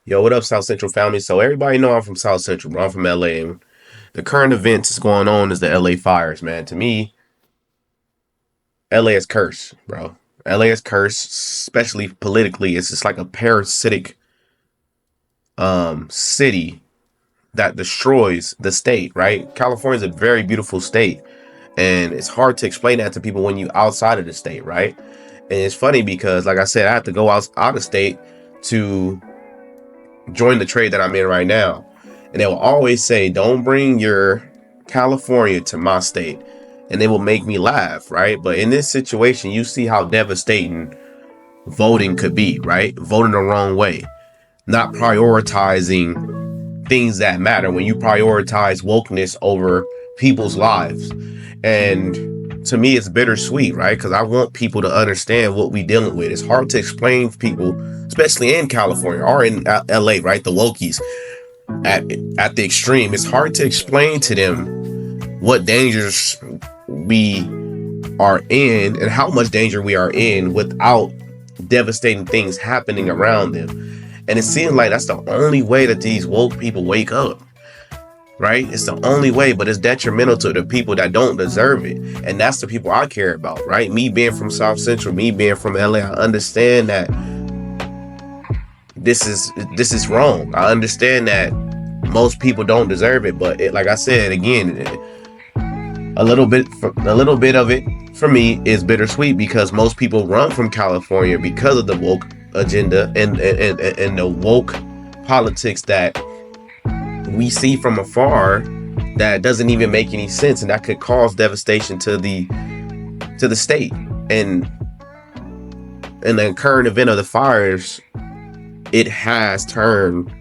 Yo, what up, South Central family? So everybody know I'm from South Central, bro. I'm from LA, and the current events that's going on is the LA fires, man. To me, LA is cursed, bro. LA is cursed, especially politically. It's just like a parasitic city that destroys the state, right? California is a very beautiful state, and it's hard to explain that to people when you outside of the state, right? And it's funny because, like I said, I have to go out of state to join the trade that I'm in right now. And they will always say, don't bring your California to my state. And they will make me laugh, right? But in this situation, you see how devastating voting could be, right? Voting the wrong way, not prioritizing things that matter when you prioritize wokeness over people's lives. And to me, it's bittersweet, right? Because I want people to understand what we're dealing with. It's hard to explain to people, especially in California or in LA, right? The wokies at the extreme. It's hard to explain to them what dangers we are in and how much danger we are in without devastating things happening around them. And it seems like that's the only way that these woke people wake up, right? It's the only way, but it's detrimental to the people that don't deserve it. And that's the people I care about, right? Me being from South Central, me being from LA, I understand that this is wrong. I understand that most people don't deserve it, but like I said again, a little bit of it for me is bittersweet because most people run from California because of the woke agenda and the woke politics that we see from afar that doesn't even make any sense, and that could cause devastation to the state. And in the current event of the fires, it has turned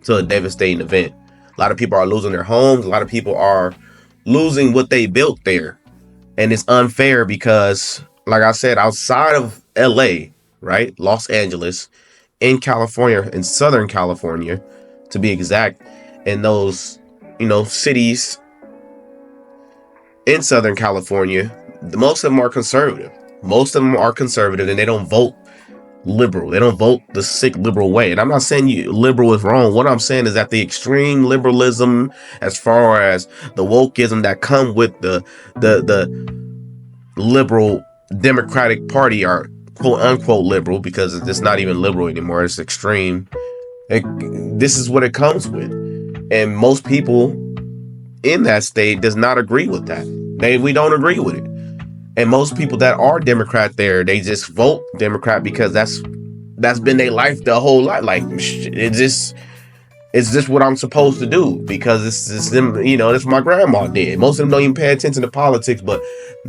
to a devastating event. A lot of people are losing their homes. A lot of people are losing what they built there. And it's unfair because, like I said, outside of LA, right? Los Angeles, in California, in Southern California, to be exact, in those, cities in Southern California, most of them are conservative. Most of them are conservative and they don't vote liberal. They don't vote the sick liberal way. And I'm not saying liberal is wrong. What I'm saying is that the extreme liberalism, as far as the wokeism that come with the liberal Democratic Party, are quote unquote liberal, because it's not even liberal anymore. It's extreme. This is what it comes with. And most people in that state does not agree with that. We don't agree with it. And most people that are Democrat there, they just vote Democrat because that's been their life, their whole life. Like, it's just what I'm supposed to do because it's them, that's what my grandma did. Most of them don't even pay attention to politics, but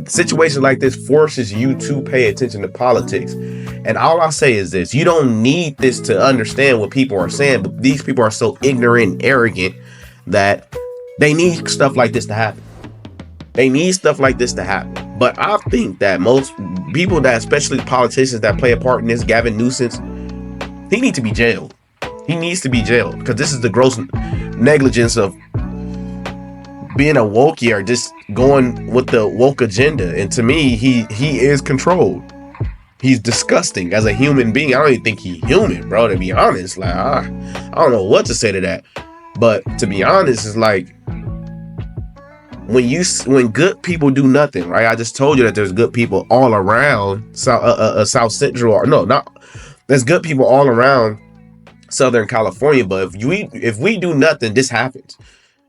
situations like this forces you to pay attention to politics. And all I say is this: you don't need this to understand what people are saying, but these people are so ignorant and arrogant that they need stuff like this to happen. They need stuff like this to happen. But I think that most people, that especially politicians that play a part in this, Gavin Newsom, he needs to be jailed. He needs to be jailed because this is the gross negligence of being a wokie or just going with the woke agenda. And to me, he is controlled. He's disgusting as a human being. I don't even think he's human, bro, to be honest. Like, I don't know what to say to that. But to be honest, it's like, when good people do nothing, right? I just told you that there's good people all around South Central, or no, not there's good people all around Southern California. But if we do nothing, this happens.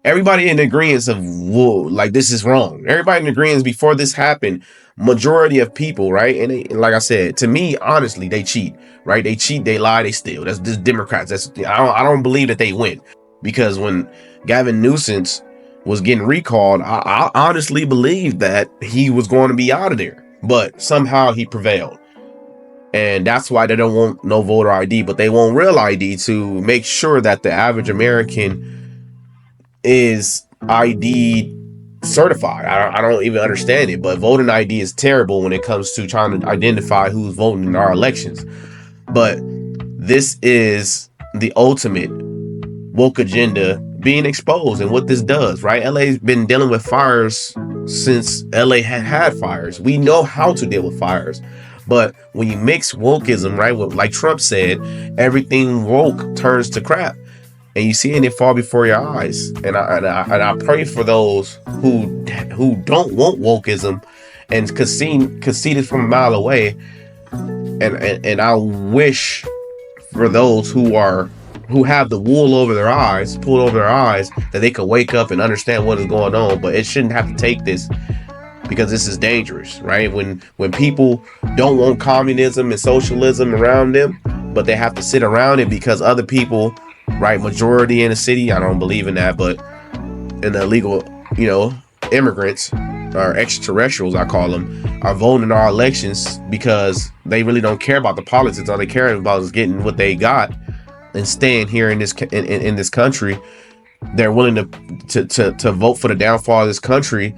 Everybody in agreement of, whoa, like, this is wrong. Everybody in agreement before this happened. Majority of people, right? And like I said, to me, honestly, they cheat, right? They cheat, they lie, they steal. That's just Democrats. I don't believe that they win, because when Gavin Newsom was getting recalled, I honestly believed that he was going to be out of there, but somehow he prevailed. And that's why they don't want no voter ID, but they want real ID to make sure that the average American is ID certified. I don't even understand it, but voting ID is terrible when it comes to trying to identify who's voting in our elections. But this is the ultimate woke agenda being exposed, and what this does, right? LA's been dealing with fires since LA had fires. We know how to deal with fires, But when you mix wokeism, right, with, like Trump said, everything woke turns to crap, and you seeing it fall before your eyes. And I pray for those who don't want wokeism and could see this from a mile away. And I wish for those who have the wool over their eyes, pulled over their eyes, that they could wake up and understand what is going on. But it shouldn't have to take this, because this is dangerous, right? When people don't want communism and socialism around them, but they have to sit around it because other people, right, majority in the city, I don't believe in that, but in the illegal, immigrants or extraterrestrials, I call them, are voting in our elections because they really don't care about the politics. All they care about is getting what they got and staying here in this country. They're willing to vote for the downfall of this country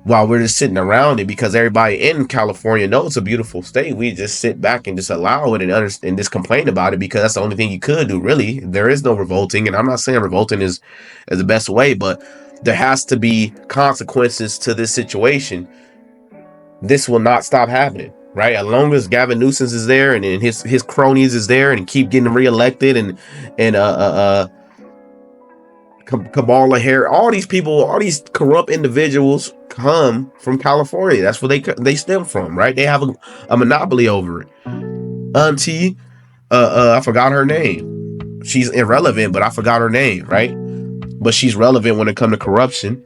while we're just sitting around it, because everybody in California knows it's a beautiful state. We just sit back and just allow it and just complain about it, because that's the only thing you could do, really. There is no revolting, and I'm not saying revolting is the best way, but there has to be consequences to this situation. This will not stop happening, right? As long as Gavin Newsom is there and his cronies is there and keep getting reelected, and Kamala Harris, all these people, all these corrupt individuals come from California. That's where they stem from, right? They have a monopoly over it. Auntie, I forgot her name. She's irrelevant, but I forgot her name, right? But she's relevant when it comes to corruption.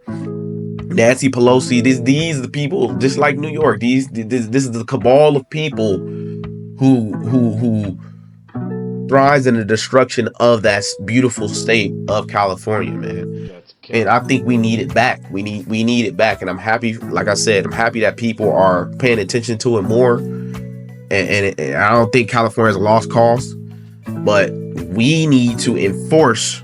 Nancy Pelosi, these are the people, just like New York. This is the cabal of people who thrives in the destruction of that beautiful state of California, man. And I think we need it back. We need it back. And I'm happy, like I said, I'm happy that people are paying attention to it more. And I don't think California is a lost cause, but we need to enforce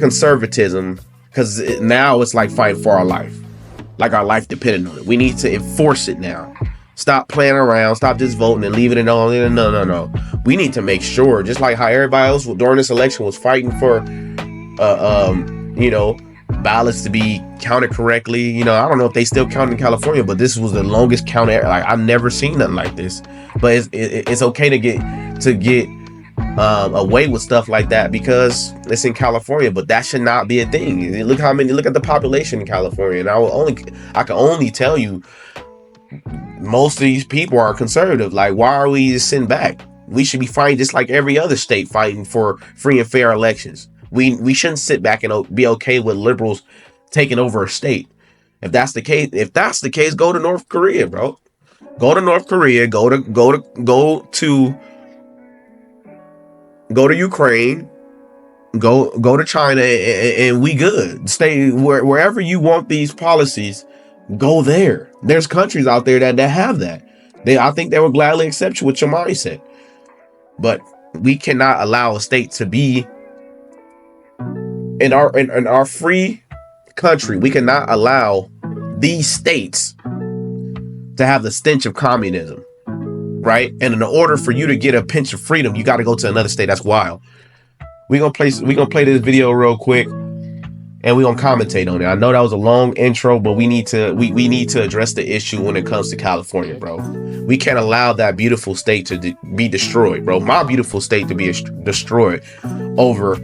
conservatism, because now it's like fighting for our life, like our life depended on it. We need to enforce it now. Stop playing around. Stop just voting and leaving it on. No. We need to make sure, just like how everybody else during this election was fighting for, ballots to be counted correctly. I don't know if they still count in California, but this was the longest count. Like, I've never seen nothing like this. But it's okay to get away with stuff like that because it's in California. But that should not be a thing. Look at the population in California, and I can only tell you, most of these people are conservative. Like, why are we just sitting back? We should be fighting just like every other state, fighting for free and fair elections. We shouldn't sit back and be okay with liberals taking over a state. If that's the case, go to North Korea, bro. Go to North Korea. Go to Ukraine. Go to China, and we good. Stay wherever you want these policies. Go there. There's countries out there that have that. I think they will gladly accept you with your mindset. But we cannot allow a state to be in our free country. We cannot allow these states to have the stench of communism, right? And in order for you to get a pinch of freedom, you got to go to another state. That's wild. We're gonna play this video real quick, and we're gonna commentate on it. I know that was a long intro, but we need to address the issue when it comes to California, bro. We can't allow that beautiful state to be destroyed, bro. My beautiful state to be destroyed over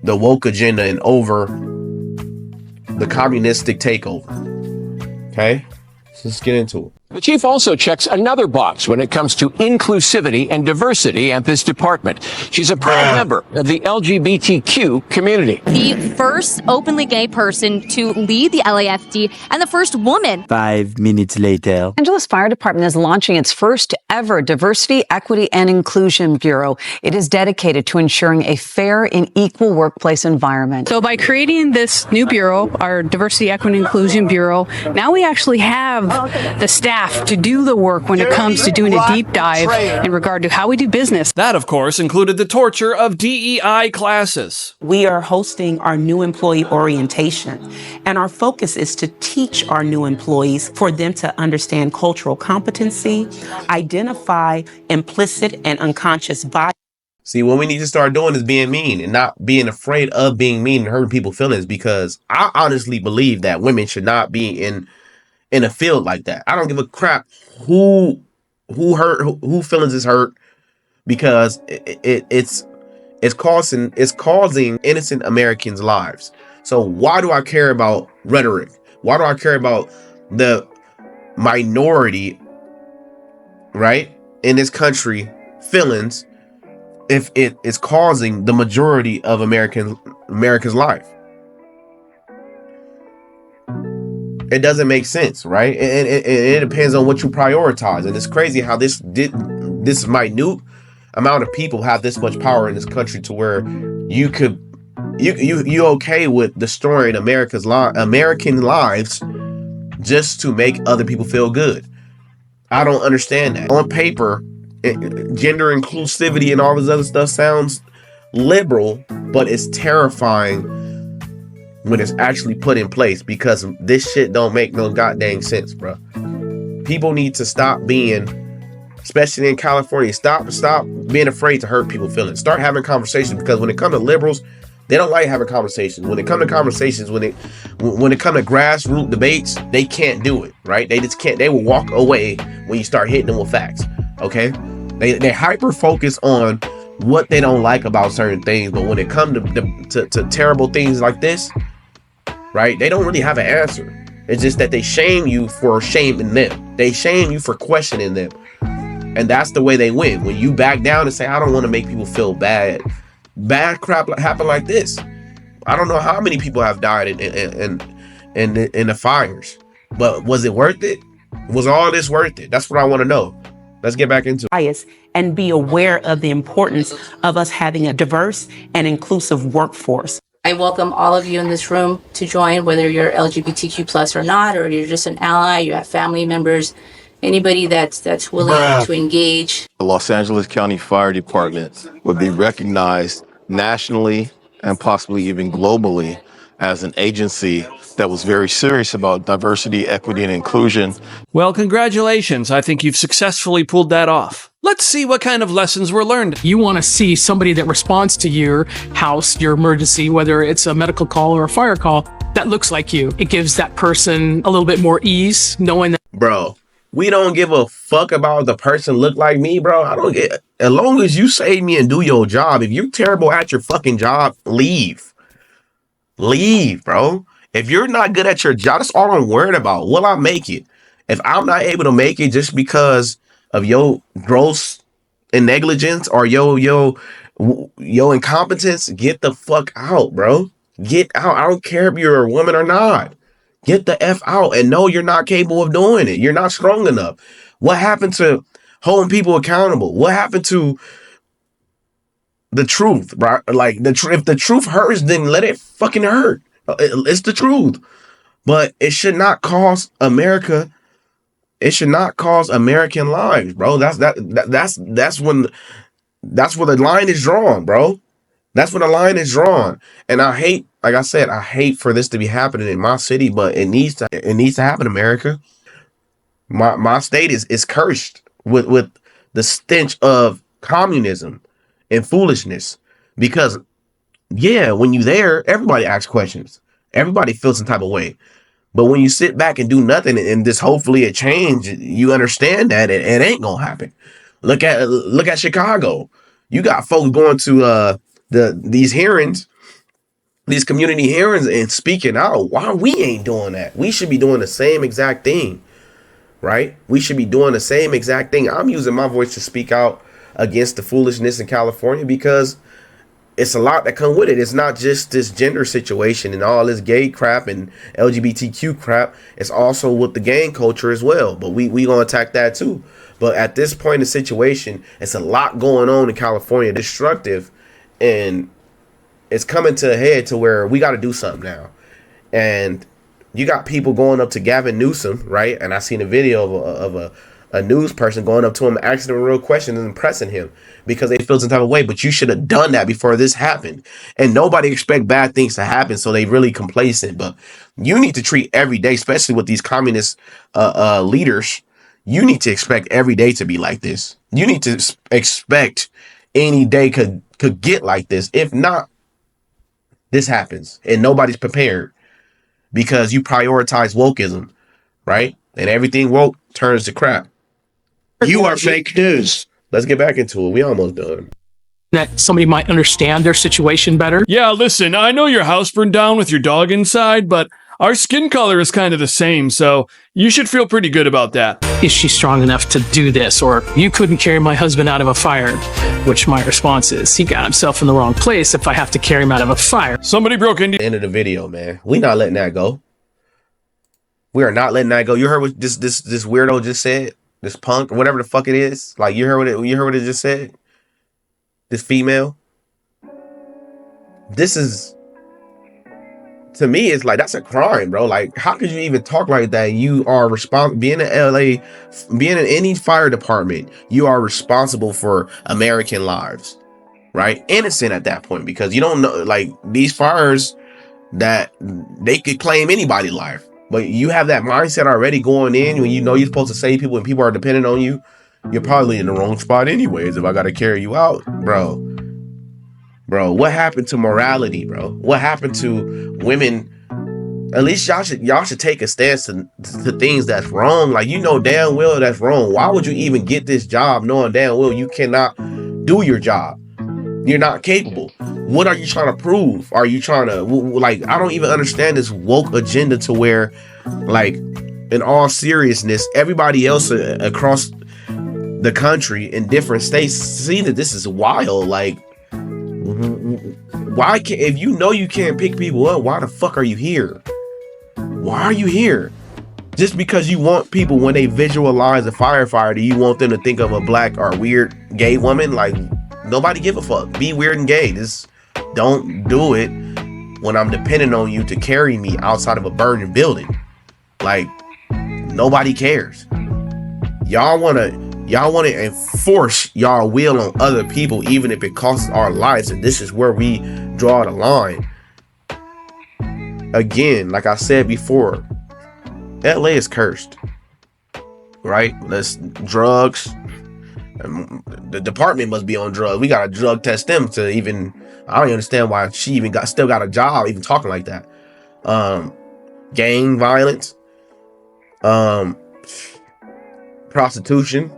the woke agenda and over the communistic takeover. Okay, so let's get into it. The chief also checks another box when it comes to inclusivity and diversity at this department. She's a proud member of the LGBTQ community. The first openly gay person to lead the LAFD and the first woman. 5 minutes later. Angeles Fire Department is launching its first ever Diversity, Equity, and Inclusion Bureau. It is dedicated to ensuring a fair and equal workplace environment. So by creating this new bureau, our Diversity, Equity, and Inclusion Bureau, now we actually have the staff to do the work when it comes to doing a deep dive in regard to how we do business. That, of course, included the torture of DEI classes. We are hosting our new employee orientation, and our focus is to teach our new employees for them to understand cultural competency, identify implicit and unconscious bias. See, what we need to start doing is being mean and not being afraid of being mean and hurting people's feelings, because I honestly believe that women should not be in in a field like that. I don't give a crap who feelings is hurt because it's causing innocent Americans' lives. So why do I care about rhetoric? Why do I care about the minority, right, in this country feelings if it is causing the majority of America's life? It doesn't make sense, right? And it depends on what you prioritize. And it's crazy how this minute amount of people have this much power in this country to where you okay with destroying American lives just to make other people feel good. I don't understand that. On paper, gender inclusivity and all this other stuff sounds liberal, but it's terrifying when it's actually put in place, because this shit don't make no goddamn sense, bro. People need to stop being, especially in California, stop being afraid to hurt people's feelings. Start having conversations, because when it comes to liberals, they don't like having conversations. When it comes to conversations, when it comes to grassroots debates, they can't do it, right? They just can't. They will walk away when you start hitting them with facts, okay? They hyper focus on what they don't like about certain things, but when it comes to terrible things like this, right? They don't really have an answer. It's just that they shame you for shaming them. They shame you for questioning them. And that's the way they win. When you back down and say, I don't want to make people feel bad. Bad crap happen like this. I don't know how many people have died in the fires. But was it worth it? Was all this worth it? That's what I want to know. Let's get back into it. And be aware of the importance of us having a diverse and inclusive workforce. I welcome all of you in this room to join, whether you're LGBTQ plus or not, or you're just an ally, you have family members, anybody that's willing to engage. The Los Angeles County Fire Department would be recognized nationally and possibly even globally as an agency that was very serious about diversity, equity, and inclusion. Well, congratulations. I think you've successfully pulled that off. Let's see what kind of lessons were learned. You want to see somebody that responds to your house, your emergency, whether it's a medical call or a fire call, that looks like you. It gives that person a little bit more ease, knowing that. Bro, we don't give a fuck about the person look like me, bro. I don't get, as long as you save me and do your job. If you're terrible at your fucking job, leave. Leave, bro. If you're not good at your job, that's all I'm worried about. Will I make it? If I'm not able to make it just because of your gross and negligence or your incompetence, get the fuck out, bro. Get out. I don't care if you're a woman or not. Get the F out and know you're not capable of doing it. You're not strong enough. What happened to holding people accountable? What happened to the truth, right? Like if the truth hurts, then let it fucking hurt. It's the truth. But it should not cost America. It should not cost American lives, bro. That's where the line is drawn, bro. That's where the line is drawn. And I hate, like I said, I hate for this to be happening in my city, but it needs to happen, America. My state is cursed with the stench of communism and foolishness. Because yeah, when you're there, everybody asks questions. Everybody feels some type of way. But when you sit back and do nothing and just hopefully it change, you understand that it ain't gonna happen. Look at Chicago. You got folks going to these hearings, these community hearings, and speaking out. Why we ain't doing that? We should be doing the same exact thing, right? We should be doing the same exact thing. I'm using my voice to speak out against the foolishness in California because it's a lot that come with it. It's not just this gender situation and all this gay crap and LGBTQ crap. It's also with the gang culture as well. But we gonna attack that too. But at this point in the situation, it's a lot going on in California, destructive, and it's coming to a head to where we got to do something now. And you got people going up to Gavin Newsom, right? And I seen a video of a news person going up to him, asking him real questions and pressing him because they feel some type of way. But you should have done that before this happened. And nobody expect bad things to happen, so they really complacent. But you need to treat every day, especially with these communist leaders. You need to expect every day to be like this. You need to expect any day could get like this. If not, this happens and nobody's prepared because you prioritize wokeism, right? And everything woke turns to crap. You are fake news. Let's get back into it. We almost done. That somebody might understand their situation better. Yeah, listen, I know your house burned down with your dog inside, but our skin color is kind of the same, so you should feel pretty good about that. Is she strong enough to do this? Or you couldn't carry my husband out of a fire, which my response is, he got himself in the wrong place if I have to carry him out of a fire. Somebody broke into... End of the video, man. We not letting that go. We are not letting that go. You heard what this weirdo just said? This punk, or whatever the fuck it is. Like, you heard what it just said? This female. This is, to me, it's like, that's a crime, bro. Like, how could you even talk like that? You are responsible, being in LA, being in any fire department, you are responsible for American lives, right? Innocent at that point, because you don't know, like, these fires, that they could claim anybody's life. But you have that mindset already going in when you know you're supposed to save people and people are dependent on you. You're probably in the wrong spot anyways if I got to carry you out, bro. Bro, what happened to morality, bro? What happened to women? At least y'all should take a stance to things that's wrong. Like, you know damn well that's wrong. Why would you even get this job knowing damn well you cannot do your job? You're not capable. What are you trying to prove? Are you trying to, like, I don't even understand this woke agenda to where, like, in all seriousness, everybody else across the country in different states see that this is wild. Like, why can't, if you know you can't pick people up, why the fuck are you here? Why are you here? Just because you want people, when they visualize a firefighter, you want them to think of a black or weird gay woman? Like, nobody give a fuck. Be weird and gay. Just don't do it when I'm dependent on you to carry me outside of a burning building. Like, nobody cares. Y'all wanna enforce y'all will on other people, even if it costs our lives. And this is where we draw the line. Again, like I said before, LA is cursed, right? Let's drugs. The department must be on drugs. We gotta drug test them to even. I don't understand why she even still got a job, even talking like that. Gang violence, prostitution.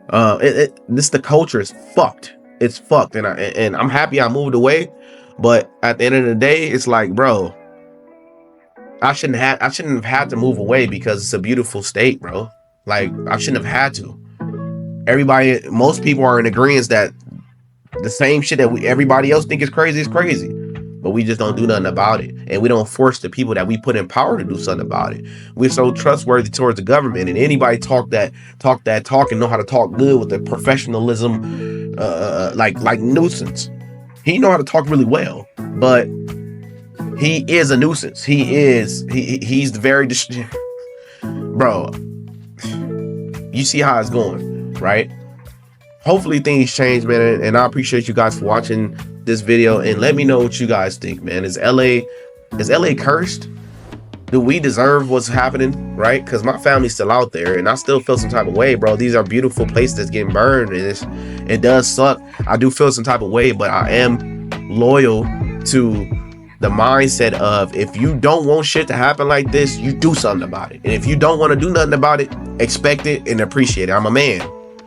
The culture is fucked. It's fucked, and I'm happy I moved away. But at the end of the day, it's like, bro, I shouldn't have had to move away because it's a beautiful state, bro. Like, I shouldn't have had to. Most people are in agreement that the same shit that everybody else think is crazy, but we just don't do nothing about it. And we don't force the people that we put in power to do something about it. We're so trustworthy towards the government, and anybody talk and know how to talk good with the professionalism, like nuisance. He know how to talk really well, but he is a nuisance. He's very bro. You see how it's going, right? Hopefully things change, man, and I appreciate you guys for watching this video, and let me know what you guys think, man. Is LA cursed? Do we deserve what's happening, right? Because my family's still out there, and I still feel some type of way, bro. These are beautiful places that's getting burned, and it does suck. I do feel some type of way, but I am loyal to the mindset of, if you don't want shit to happen like this, you do something about it. And if you don't want to do nothing about it, expect it and appreciate it. I'm a man,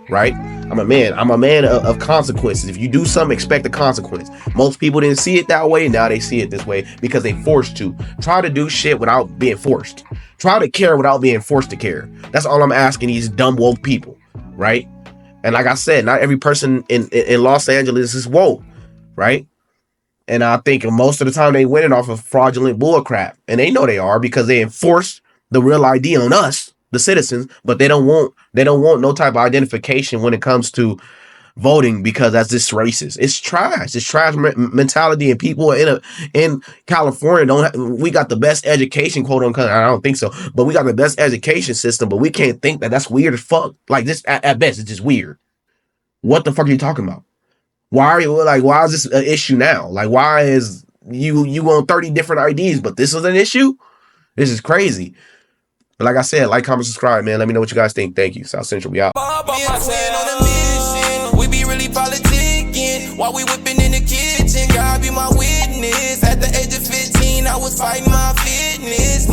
right? I'm a man of consequences. If you do something, expect the consequence. Most people didn't see it that way. Now they see it this way because they forced to. Try to do shit without being forced. Try to care without being forced to care. That's all I'm asking these dumb woke people, right? And like I said, not every person in Los Angeles is woke, right? And I think most of the time they winning off of fraudulent bullcrap. And they know they are, because they enforce the real ID on us, the citizens, but they don't want no type of identification when it comes to voting, because that's just racist. It's trash. It's trash mentality, and people in California we got the best education, quote unquote. I don't think so, but we got the best education system, but we can't think that that's weird as fuck. Like, this at best, it's just weird. What the fuck are you talking about? Why is this an issue now? Like, why is you on 30 different IDs, but this is an issue? This is crazy. But like I said, like, comment, subscribe, man. Let me know what you guys think. Thank you. South Central, we out. We be really politicking while we whipping in the kitchen. God be my witness. At the age of 15, I was fighting my fitness.